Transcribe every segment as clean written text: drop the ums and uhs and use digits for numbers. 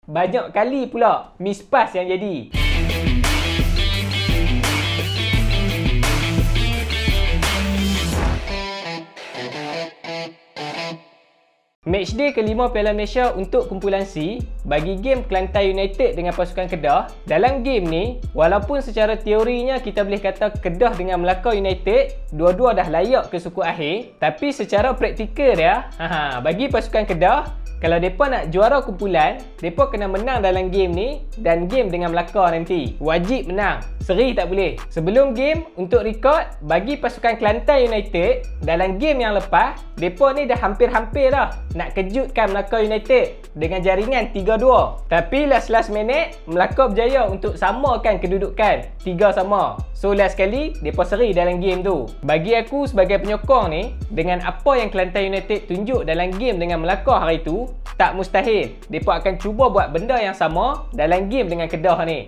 banyak kali pula miss pass yang jadi. Matchday ke-5 Piala Malaysia untuk kumpulan C bagi game Kelantan United dengan pasukan Kedah. Dalam game ni, walaupun secara teorinya kita boleh kata Kedah dengan Melaka United dua-dua dah layak ke suku akhir, tapi secara praktikal dia, bagi pasukan Kedah, kalau mereka nak juara kumpulan, mereka kena menang dalam game ni dan game dengan Melaka nanti. Wajib menang. Seri tak boleh. Sebelum game, untuk rekod, bagi pasukan Kelantan United, dalam game yang lepas, mereka ni dah hampir-hampir dah nak kejutkan Melaka United dengan jaringan 3-2. Tapi last minute, Melaka berjaya untuk samakan kedudukan 3 sama. So last sekali, mereka seri dalam game tu. Bagi aku sebagai penyokong ni, dengan apa yang Kelantan United tunjuk dalam game dengan Melaka hari tu, tak mustahil mereka akan cuba buat benda yang sama dalam game dengan Kedah ni.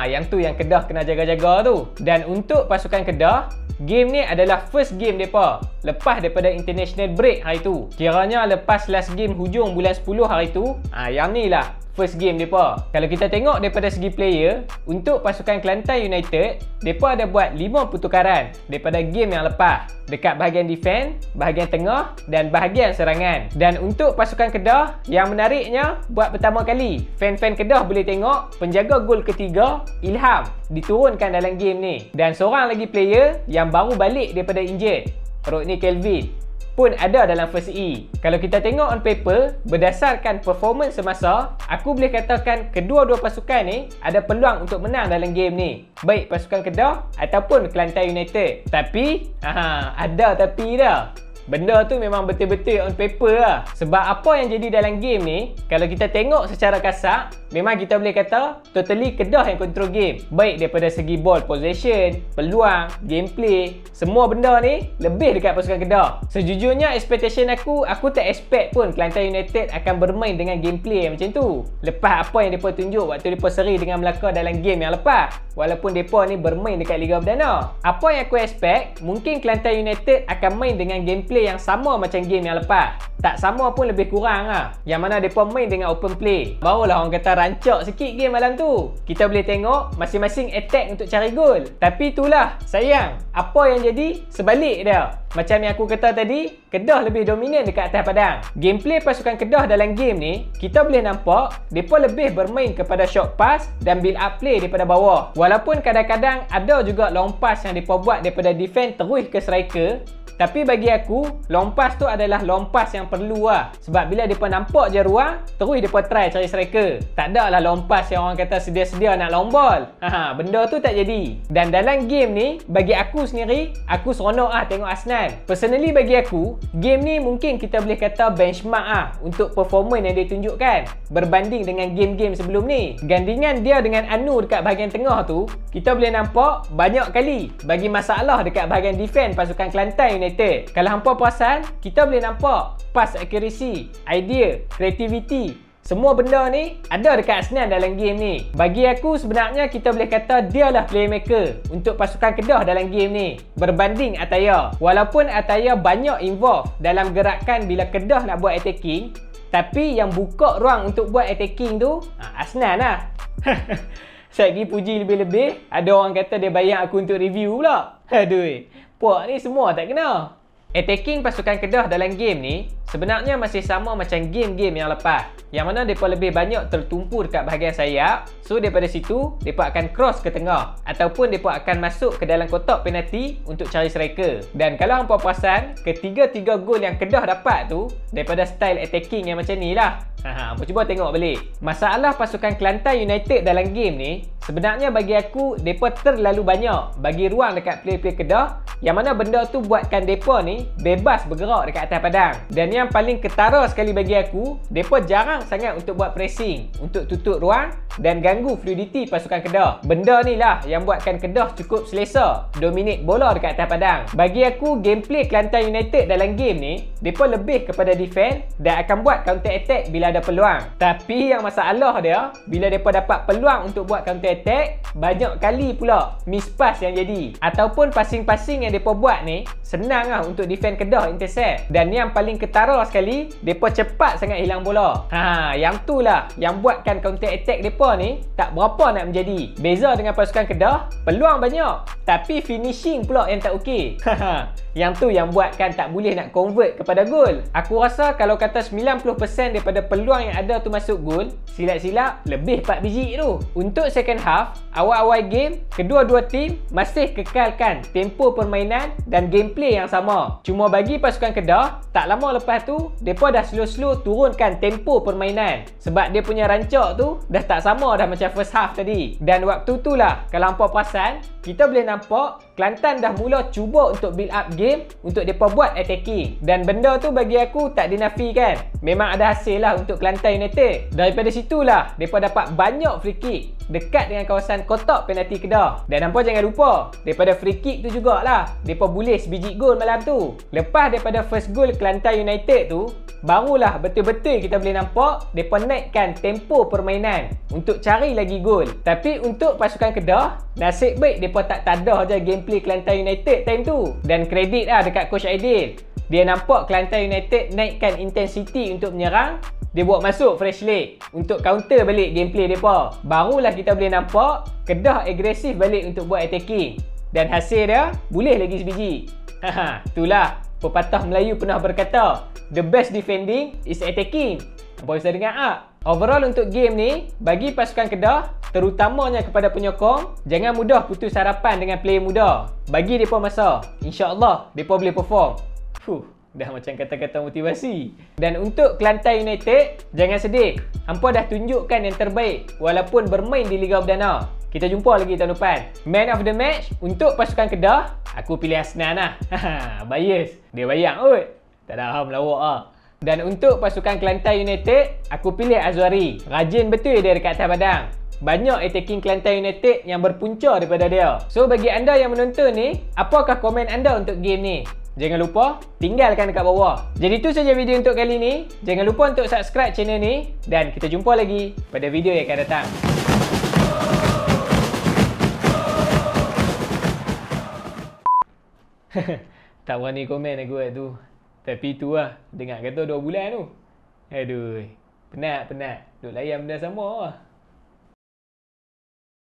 Yang tu yang Kedah kena jaga-jaga tu. Dan untuk pasukan Kedah, game ni adalah first game mereka lepas daripada international break hari tu. Kiranya lepas last game hujung bulan 10 hari tu, yang ni lah first game mereka. Kalau kita tengok daripada segi player, untuk pasukan Kelantan United, mereka ada buat 5 pertukaran daripada game yang lepas, dekat bahagian defense, bahagian tengah dan bahagian serangan. Dan untuk pasukan Kedah, yang menariknya, buat pertama kali fan-fan Kedah boleh tengok penjaga gol ketiga, Ilham, diturunkan dalam game ni. Dan seorang lagi player yang baru balik daripada injured, Rodney Kelvin, pun ada dalam first E. Kalau kita tengok on paper, berdasarkan performance semasa, aku boleh katakan kedua-dua pasukan ni ada peluang untuk menang dalam game ni, baik pasukan Kedah ataupun Kelantan United. Tapi, ada tapi dah. Benda tu memang betul-betul on paper lah. Sebab apa yang jadi dalam game ni, kalau kita tengok secara kasar, memang kita boleh kata totally Kedah yang control game. Baik daripada segi ball possession, peluang, gameplay, semua benda ni lebih dekat pasukan Kedah. Sejujurnya expectation aku tak expect pun Kelantan United akan bermain dengan gameplay macam tu. Lepas apa yang mereka tunjuk waktu mereka seri dengan Melaka dalam game yang lepas. Walaupun mereka ni bermain dekat Liga Perdana. Apa yang aku expect, mungkin Kelantan United akan main dengan gameplay yang sama macam game yang lepas. Tak sama pun lebih kurang lah. Yang mana mereka main dengan open play. Barulah orang kata rancak sikit game malam tu. Kita boleh tengok masing-masing attack untuk cari gol. Tapi itulah, sayang, apa yang jadi sebalik dia. Macam yang aku kata tadi, Kedah lebih dominan dekat atas padang. Gameplay pasukan Kedah dalam game ni, kita boleh nampak mereka lebih bermain kepada short pass dan build up play daripada bawah. Walaupun kadang-kadang ada juga long pass yang mereka buat daripada defense terus ke striker, tapi bagi aku, long pass tu adalah long pass yang perlu lah. Sebab bila mereka nampak je ruang, terus mereka try cari striker. Tak ada lah long pass yang orang kata sedia-sedia nak long ball. Benda tu tak jadi. Dan dalam game ni, bagi aku sendiri, aku seronok lah tengok Asnan. Personally bagi aku, game ni mungkin kita boleh kata benchmark lah untuk performance yang dia tunjukkan berbanding dengan game-game sebelum ni. Gandingan dia dengan Anu dekat bahagian tengah tu, kita boleh nampak banyak kali bagi masalah dekat bahagian defense pasukan Kelantan United. Kalau hampa perasan, kita boleh nampak pass accuracy, idea, creativity, semua benda ni ada dekat Asnan dalam game ni. Bagi aku sebenarnya kita boleh kata dia lah playmaker untuk pasukan Kedah dalam game ni berbanding Attaya. Walaupun Attaya banyak involve dalam gerakan bila Kedah nak buat attacking, tapi yang buka ruang untuk buat attacking tu Asnan lah. Saya pergi puji lebih-lebih, ada orang kata dia bayar aku untuk review pula. Aduh, puak ni semua tak kena. Attacking pasukan Kedah dalam game ni sebenarnya masih sama macam game-game yang lepas, yang mana mereka lebih banyak tertumpu dekat bahagian sayap. So daripada situ mereka akan cross ke tengah ataupun mereka akan masuk ke dalam kotak penalti untuk cari striker. Dan kalau hampa perasan, ketiga-tiga gol yang Kedah dapat tu daripada style attacking yang macam ni lah. Hampa cuba tengok balik. Masalah pasukan Kelantan United dalam game ni sebenarnya bagi aku, mereka terlalu banyak bagi ruang dekat player-player Kedah, yang mana benda tu buatkan mereka ni bebas bergerak dekat atas padang. Dan yang paling ketara sekali bagi aku, mereka jarang sangat untuk buat pressing, untuk tutup ruang dan ganggu fluidity pasukan Kedah. Benda ni lah yang buatkan Kedah cukup selesa dominate bola dekat atas padang. Bagi aku, gameplay Kelantan United dalam game ni, mereka lebih kepada defense dan akan buat counter attack bila ada peluang. Tapi yang masalah dia, bila mereka dapat peluang untuk buat counter attack, banyak kali pula miss pass yang jadi. Ataupun passing-passing yang mereka buat ni, senang lah untuk defense Kedah intercept. Dan yang paling ketara ketara sekali, depa cepat sangat hilang bola. Yang tu lah yang buatkan counter attack depa ni tak berapa nak menjadi. Beza dengan pasukan Kedah, peluang banyak tapi finishing pula yang tak okey. Yang tu yang buatkan tak boleh nak convert kepada gol. Aku rasa kalau kata 90% daripada peluang yang ada tu masuk gol, silap-silap lebih 4 biji tu. Untuk second half, awal-awal game, kedua-dua tim masih kekalkan tempo permainan dan gameplay yang sama. Cuma bagi pasukan Kedah, tak lama lepas tu, mereka dah slow-slow turunkan tempo permainan. Sebab dia punya rancak tu dah tak sama dah macam first half tadi. Dan waktu tu lah, kalau hampa perasan, kita boleh nampak Kelantan dah mula cuba untuk build up game untuk mereka buat attacking. Dan benda tu bagi aku tak dinafikan. Memang ada hasil lah untuk Kelantan United. Daripada situlah, mereka dapat banyak free kick dekat dengan kawasan kotak penalti Kedah. Dan hampa jangan lupa, daripada free kick tu jugalah mereka boleh sebiji gol malam tu. Lepas daripada first goal Kelantan United tu, barulah betul-betul kita boleh nampak mereka naikkan tempo permainan untuk cari lagi gol. Tapi untuk pasukan Kedah, nasib baik mereka tak tadah je gameplay Kelantan United time tu. Dan kredit lah dekat Coach Aidil. Dia nampak Kelantan United naikkan intensity untuk menyerang, dia buat masuk fresh leg untuk counter balik gameplay mereka. Barulah kita boleh nampak Kedah agresif balik untuk buat attacking. Dan hasil dia boleh lagi sebiji. Itulah pepatah Melayu pernah berkata, the best defending is attacking. Apa bisa dengar tak? Overall untuk game ni, bagi pasukan Kedah, terutamanya kepada penyokong, jangan mudah putus harapan dengan player muda. Bagi mereka masa, insya-Allah mereka boleh perform. Dah macam kata-kata motivasi. Dan untuk Kelantan United, jangan sedih. Hampa dah tunjukkan yang terbaik walaupun bermain di Liga Perdana. Kita jumpa lagi tahun depan. Man of the match untuk pasukan Kedah, aku pilih Hasnan lah. Bias. Dia bayang kot. Tak ada ham lawak lah. Dan untuk pasukan Kelantan United, aku pilih Azwari. Rajin betul dia dekat atas padang. Banyak attacking Kelantan United yang berpunca daripada dia. So bagi anda yang menonton ni, apakah komen anda untuk game ni? Jangan lupa tinggalkan dekat bawah. Jadi itu saja video untuk kali ni. Jangan lupa untuk subscribe channel ni. Dan kita jumpa lagi pada video yang akan datang. Tak berani komen aku kat tu. Tapi tu lah, dengar kata 2 bulan tu. Aduh, penat. Duk layan benda sama lah.